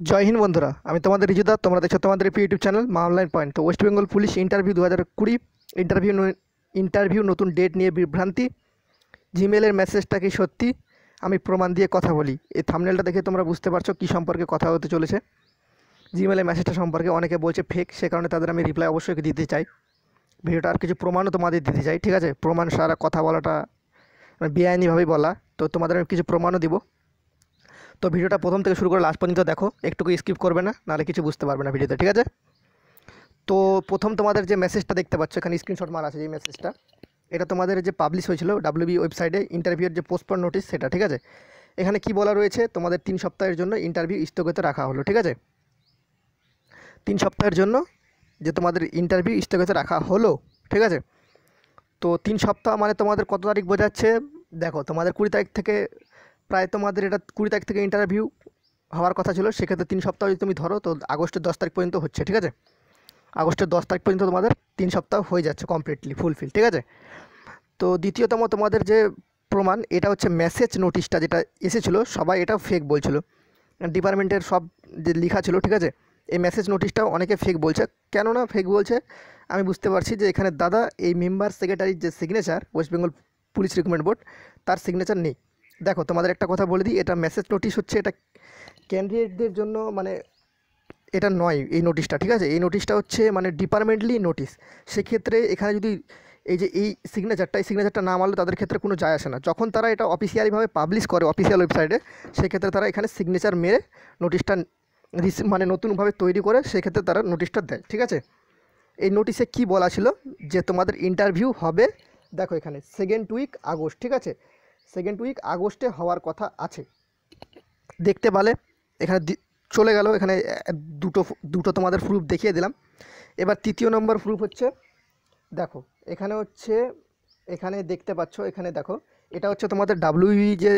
জয় হিন্দ বন্ধুরা, আমি তোমাদের রিজুদা। তোমরা দেখছো তোমাদের ইউটিউব চ্যানেল মা অনলাইন পয়েন্ট। তো West Bengal police interview 2020 interview নতুন ডেট নিয়ে বিভ্রান্তি, জিমেলের মেসেজটা কি সত্যি, আমি প্রমাণ দিয়ে কথা বলি। এই থাম্বনেলটা দেখে তোমরা বুঝতে পারছো কী সম্পর্কে কথা হতে চলেছে। জিমেলের মেসেজটা সম্পর্কে অনেকে বলছে ফেক, সে কারণে তাদের আমি রিপ্লাই অবশ্যই দিতে চাই। ভিডিওটা আর কিছু প্রমাণও তোমাদের দিতে চাই, ঠিক আছে? প্রমাণ সারা কথা বলাটা বেআইনিভাবেই বলা, তো তোমাদের আমি কিছু প্রমাণও দিব। তো ভিডিওটা প্রথম থেকে শুরু করে লাস্ট পর্যন্ত দেখো, একটুকু স্কিপ করবে না, নাহলে কিছু বুঝতে পারবে না ভিডিওতে, ঠিক আছে? তো প্রথম তোমাদের যে মেসেজটা দেখতে পাচ্ছ এখানে স্ক্রিনশট মারা আছে, যে মেসেজটা এটা তোমাদের যে পাবলিশ হয়েছিল ডাব্লিউবি ওয়েবসাইটে ইন্টারভিউর যে পোস্টপোন নোটিশ, সেটা, ঠিক আছে? এখানে কি বলা রয়েছে, তোমাদের 3 সপ্তাহের জন্য ইন্টারভিউ স্থগিত রাখা হলো, ঠিক আছে? 3 সপ্তাহের জন্য যে তোমাদের ইন্টারভিউ স্থগিত রাখা হলো, ঠিক আছে? তো 3 সপ্তাহ মানে তোমাদের কত তারিখ বোঝাচ্ছে? দেখো, তোমাদের 20 তারিখ থেকে, প্রায় তোমাদের এটা 20 তারিখ থেকে ইন্টারভিউ হওয়ার কথা ছিল। সেক্ষেত্রে 3 সপ্তাহ যদি তুমি ধরো, তো আগস্টের 10 তারিখ পর্যন্ত হচ্ছে, ঠিক আছে? আগস্টের 10 তারিখ পর্যন্ত তোমাদের 3 সপ্তাহ হয়ে যাচ্ছে কমপ্লিটলি ফুলফিল, ঠিক আছে? তো দ্বিতীয়তম তোমাদের যে প্রমাণ, এটা হচ্ছে মেসেজ নোটিশটা যেটা এসেছিলো, সবাই এটা ফেক বলছিল। ডিপার্টমেন্টের সব যে লেখা ছিল, ঠিক আছে? এই মেসেজ নোটিশটাও অনেকে ফেক বলছে। কেননা ফেক বলছে আমি বুঝতে পারছি, যে এখানে দাদা এই মেম্বার সেক্রেটারির যে signature, West Bengal police recruitment board, তার সিগনেচার নেই। দেখো, তোমাদের একটা কথা বলে দিই, এটা মেসেজ নোটিশ হচ্ছে, এটা ক্যান্ডিডেটদের জন্য মানে এটা নয় এই নোটিশটা, ঠিক আছে? এই নোটিশটা হচ্ছে মানে ডিপার্টমেন্টলি নোটিশ। সেক্ষেত্রে এখানে যদি এই যে এই সিগনেচারটা না মানলে তাদের ক্ষেত্রে কোনো যায় আসে না। যখন তারা এটা অফিসিয়ালিভাবে পাবলিশ করে অফিসিয়াল ওয়েবসাইটে, সেক্ষেত্রে তারা এখানে সিগনেচার মেরে নোটিশটা মানে নতুনভাবে তৈরি করে সেক্ষেত্রে তারা নোটিশটা দেয়, ঠিক আছে? এই নোটিশে কি বলা ছিল, যে তোমাদের ইন্টারভিউ হবে, দেখো এখানে 2nd উইক আগস্ট, ঠিক আছে? 2nd উইক আগস্টে হওয়ার কথা আছে, দেখতে পেলে। এখানে চলে গেল, এখানে দুটো দুটো তোমাদের প্রুফ দেখিয়ে দিলাম। এবার তৃতীয় নম্বর প্রুফ হচ্ছে, দেখো এখানে হচ্ছে, এখানে দেখতে পাচ্ছ, এখানে দেখো, এটা হচ্ছে তোমাদের ডাব্লিউই যে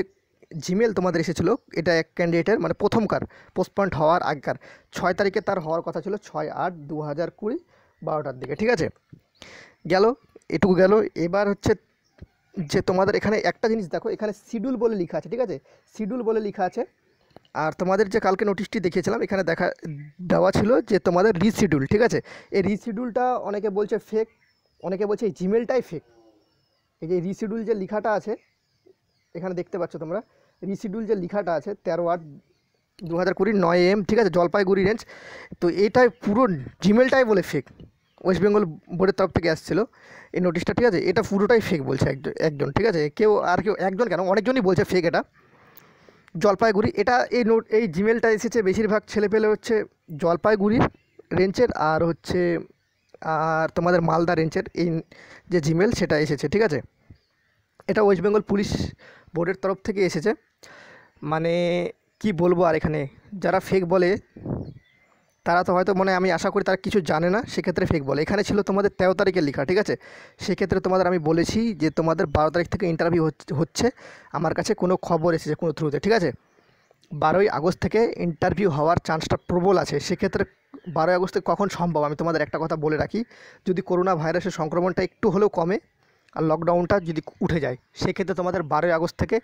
জিমেল তোমাদের এসেছিলো, এটা এক ক্যান্ডিডেটের মানে প্রথমকার পোস্টপন্ড হওয়ার আগকার 6 তারিখে তার হওয়ার কথা ছিল, 6/8/2020 12টার দিকে, ঠিক আছে? গেল, এটুকু গেল। এবার হচ্ছে যে তোমাদের এখানে একটা জিনিস দেখো, এখানে শিডিউল বলে লেখা আছে, ঠিক আছে? শিডিউল বলে লেখা আছে। আর তোমাদের যে কালকে নোটিশটি দেখিয়েছিলাম, এখানে দেওয়া ছিল যে তোমাদের রিশিডিউল, ঠিক আছে? এই রিশিডিউলটা অনেকে বলছে ফেক, অনেকে বলছে এই জিমেলটাই ফেক। এই যে রিশিডিউল যে লেখাটা আছে, এখানে দেখতে পাচ্ছ তোমরা, রিশিডিউল যে লেখাটা আছে 13/8/2020 9 AM, ঠিক আছে? জলপাইগুড়ি রেঞ্জ। তো এইটাই পুরো জিমেলটাই বলে ফেক। ওয়েস্ট বেঙ্গল বোর্ডের তরফ থেকে আসছিলো এই নোটিশটা, ঠিক আছে? এটা পুরোটাই ফেক বলছে একজন, ঠিক আছে? কেউ একজন কেন, অনেকজনই বলছে ফেক এটা। জলপাইগুড়ি, এটা এই জিমেলটা এসেছে বেশিরভাগ ছেলেপেলে হচ্ছে জলপাইগুড়ির রেঞ্জের, আর তোমাদের মালদা রেঞ্জের এই যে জিমেল সেটা এসেছে, ঠিক আছে? এটা ওয়েস্ট বেঙ্গল পুলিশ বোর্ডের তরফ থেকে এসেছে। মানে কি বলবো, আর এখানে যারা ফেক বলে তারা তো হয়তো মানে আমি আশা করি তারা কিছু জানে না, সেক্ষেত্রে ফেক বলে। এখানে ছিল তোমাদের 13 তারিখের লেখা, ঠিক আছে? সেক্ষেত্রে তোমাদের আমি বলেছি যে তোমাদের 12 তারিখ থেকে ইন্টারভিউ হচ্ছে। আমার কাছে কোনো খবর এসেছে কোনো থ্রুতে, ঠিক আছে? 12ই আগস্ট থেকে ইন্টারভিউ হওয়ার চান্সটা প্রবল আছে। সেক্ষেত্রে 12ই আগস্ট থেকে কখন সম্ভব, আমি তোমাদের একটা কথা বলে রাখি, যদি করোনা ভাইরাসের সংক্রমণটা একটু হলেও কমে আর লকডাউনটা যদি উঠে যায়, সেক্ষেত্রে তোমাদের 12ই আগস্ট থেকে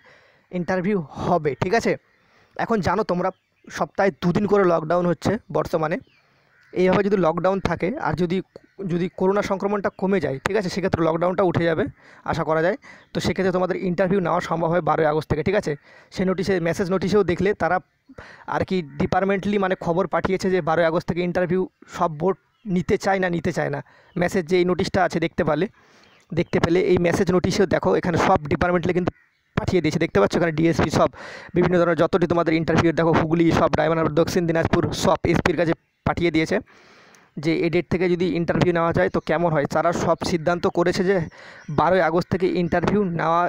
ইন্টারভিউ হবে, ঠিক আছে? এখন জানো তোমরা, সপ্তাহে 2 দিন করে লকডাউন হচ্ছে বর্তমানে। এইভাবে যদি লকডাউন থাকে আর যদি যদি করোনা সংক্রমণটা কমে যায়, ঠিক আছে, সেক্ষেত্রে লকডাউনটা উঠে যাবে আশা করা যায়। তো সেক্ষেত্রে তোমাদের ইন্টারভিউ নেওয়া সম্ভব হয় 12ই আগস্ট থেকে, ঠিক আছে? সেই নোটিশে, মেসেজ নোটিশেও দেখলে তারা আর কি ডিপার্টমেন্টলি মানে খবর পাঠিয়েছে যে 12ই আগস্ট থেকে ইন্টারভিউ সব বোর্ড নিতে চায় না। মেসেজ যে এই নোটিশটা আছে দেখতে পেলে এই মেসেজ নোটিশেও দেখো, এখানে সব ডিপার্টমেন্টলে কিন্তু পাঠিয়ে দিয়েছে, দেখতে পাচ্ছ এখানে ডিএসপি সব বিভিন্ন ধরনের যতটি তোমাদের ইন্টারভিউ, দেখো হুগলি সব, ডায়মন্ড দক্ষিণ দিনাজপুর সব এসপির কাছে পাঠিয়ে দিয়েছে যে এই ডেট থেকে যদি ইন্টারভিউ নেওয়া যায় তো কেমন হয়। তারা সব সিদ্ধান্ত করেছে যে 12ই আগস্ট থেকে ইন্টারভিউ নেওয়া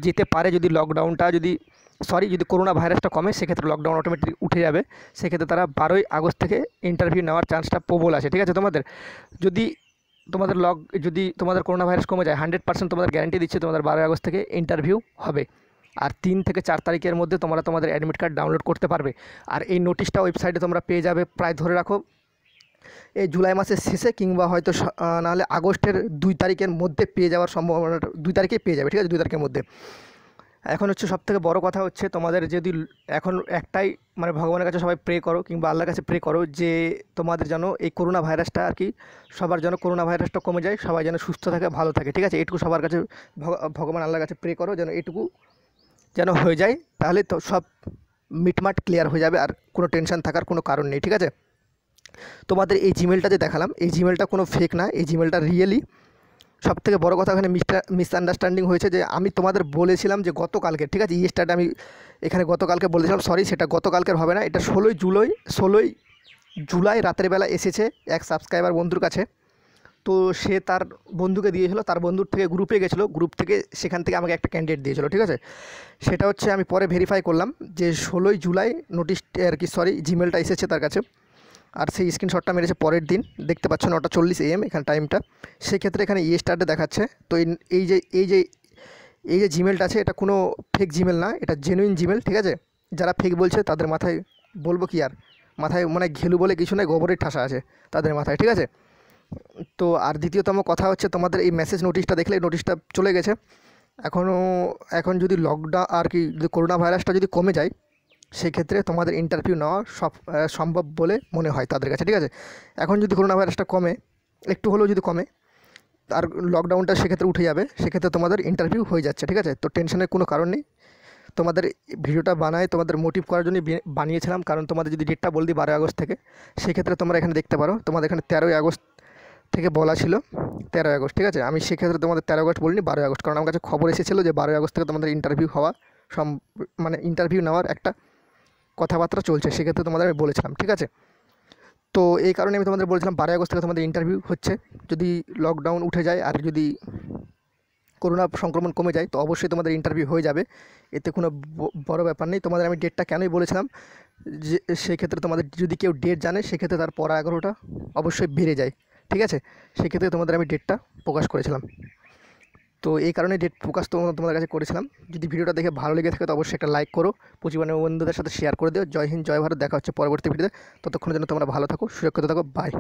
যেতে পারে, যদি লকডাউনটা যদি করোনা ভাইরাসটা কমে, সেক্ষেত্রে লকডাউন অটোমেটিক উঠে যাবে। সেক্ষেত্রে তারা 12ই আগস্ট থেকে ইন্টারভিউ নেওয়ার চান্সটা প্রবল আছে, ঠিক আছে? তোমাদের যদি যদি তোমাদের করোনা ভাইরাস কমে যায়, 100% তোমাদের গ্যারান্টি দিচ্ছে তোমাদের 12ই আগস্ট থেকে ইন্টারভিউ হবে। আর 3 থেকে 4 তারিখের মধ্যে তোমরা তোমাদের অ্যাডমিট কার্ড ডাউনলোড করতে পারবে। আর এই নোটিশটা ওয়েবসাইটে তোমরা পেয়ে যাবে প্রায় ধরে রাখো এই জুলাই মাসের শেষে, কিংবা হয়তো নাহলে আগস্টের 2 তারিখের মধ্যে পেয়ে যাওয়ার সম্ভাবনাটা, 2 তারিখেই পেয়ে যাবে, ঠিক আছে? 2 তারিখের মধ্যে। এখন হচ্ছে সবথেকে বড় কথা হচ্ছে তোমাদের যদি এখন একটাই মানে ভগবানের কাছে সবাই প্রে করো কিংবা আল্লাহর কাছে প্রে করো যে তোমাদের যেন এই করোনা ভাইরাসটা আর কি সবার যেন করোনা ভাইরাসটা কমে যায়, সবাই যেন সুস্থ থাকে, ভালো থাকে, ঠিক আছে? এটুকু সবার কাছে ভগবান আল্লাহর কাছে প্রে করো যেন এটুকু যেন হয়ে যায়, তাহলে তো সব মিটমাট ক্লিয়ার হয়ে যাবে আর কোনো টেনশন থাকার কোনো কারণ নেই, ঠিক আছে? তোমাদের এই জিমেলটা যে দেখালাম, এই জিমেলটা কোনো ফেক না, এই জিমেলটা রিয়েলি। সবথেকে বড় কথা এখানে মিসআন্ডারস্ট্যান্ডিং হয়েছে যে আমি তোমাদের বলেছিলাম যে গতকালকে, ঠিক আছে, ইয়েস্টারডে আমি এখানে গতকালকে বলেছিলাম, সরি সেটা গতকালকের হবে না, এটা 16ই জুলাই রাতের বেলা এসেছে এক সাবস্ক্রাইবার বন্ধুর কাছে। তো সে তার বন্ধুকে দিয়েছিল, তার বন্ধুর থেকে গ্রুপে গেছিলো, গ্রুপ থেকে সেখান থেকে আমাকে একটা ক্যান্ডিডেট দিয়েছিল, ঠিক আছে? সেটা হচ্ছে আমি পরে ভেরিফাই করলাম যে 16ই জুলাই নোটিশ আর কি সরি জিমেলটা এসেছে তার কাছে। আর সেই স্ক্রিনশটটা মেরেছে পরের দিন, দেখতে পাচ্ছ 9:40 AM এখানে টাইমটা। সেক্ষেত্রে এখানে ইয়েস্টারডে দেখাচ্ছে। তো এই যে জিমেলটা আছে এটা কোনো ফেক জিমেল না, এটা জেনুইন জিমেল, ঠিক আছে? যারা ফেক বলছে তাদের মাথায় বলবো কি আর, মাথায় মানে ঘেলু বলে কিছু নয়, গোবরের ঠাসা আছে তাদের মাথায়, ঠিক আছে? তো আর দ্বিতীয়তম কথা হচ্ছে তোমাদের এই মেসেজ নোটিশটা দেখলে, এই নোটিশটা চলে গেছে। এখন যদি লকডাউন আর কি যদি করোনা ভাইরাসটা যদি কমে যায় সেক্ষেত্রে তোমাদের ইন্টারভিউ নেওয়া সম্ভব বলে মনে হয় তাদের কাছে, ঠিক আছে? এখন যদি করোনা ভাইরাসটা কমে, একটু হলেও যদি কমে আর লকডাউনটা সেক্ষেত্রে উঠে যাবে, সেক্ষেত্রে তোমাদের ইন্টারভিউ হয়ে যাচ্ছে, ঠিক আছে? তো টেনশনের কোনো কারণ নেই। তোমাদের ভিডিওটা বানায় তোমাদের মোটিভ করার জন্যই বানিয়েছিলাম, কারণ তোমাদের যদি ডেটটা বল দিই 12 আগস্ট থেকে, সেক্ষেত্রে তোমরা এখানে দেখতে পারো তোমাদের এখানে 13ই আগস্ট থেকে বলা ছিল, 13ই আগস্ট, ঠিক আছে? আমি সেক্ষেত্রে তোমাদের 13 আগস্ট বলিনি, 12ই আগস্ট, কারণ আমার কাছে খবর এসেছিলো যে 12ই আগস্ট থেকে তোমাদের ইন্টারভিউ হওয়া মানে ইন্টারভিউ নেওয়ার একটা কথাবার্তা চলছে, সেক্ষেত্রে তোমাদের আমি বলেছিলাম, ঠিক আছে? তো এই কারণে আমি তোমাদের বলেছিলাম 12ই আগস্ট থেকে তোমাদের ইন্টারভিউ হচ্ছে। যদি লকডাউন উঠে যায় আর যদি করোনা সংক্রমণ কমে যায় তো অবশ্যই তোমাদের ইন্টারভিউ হয়ে যাবে, এতে কোনো বড় ব্যাপার নেই। তোমাদের আমি ডেটটা কেনই বলেছিলাম যে সেক্ষেত্রে তোমাদের যদি কেউ ডেট জানে সেক্ষেত্রে তার পড়া 11টা অবশ্যই বেড়ে যায়, ঠিক আছে? সেক্ষেত্রে তোমাদের আমি ডেটটা প্রকাশ করেছিলাম। তো এই কারণে ডেট প্রকাশ তোমাদের কাছে করেছিলাম। যদি ভিডিওটা দেখে ভালো লেগে থাকে তো অবশ্যই একটা লাইক করো, পরিবারের বন্ধুদের সাথে শেয়ার করে দিও। জয় হিন্দ, জয় ভারত, দেখা হচ্ছে পরবর্তী ভিডিওতে। ততক্ষণের জন্য তোমরা ভালো থাকো, সুরক্ষিত থাকো, বাই।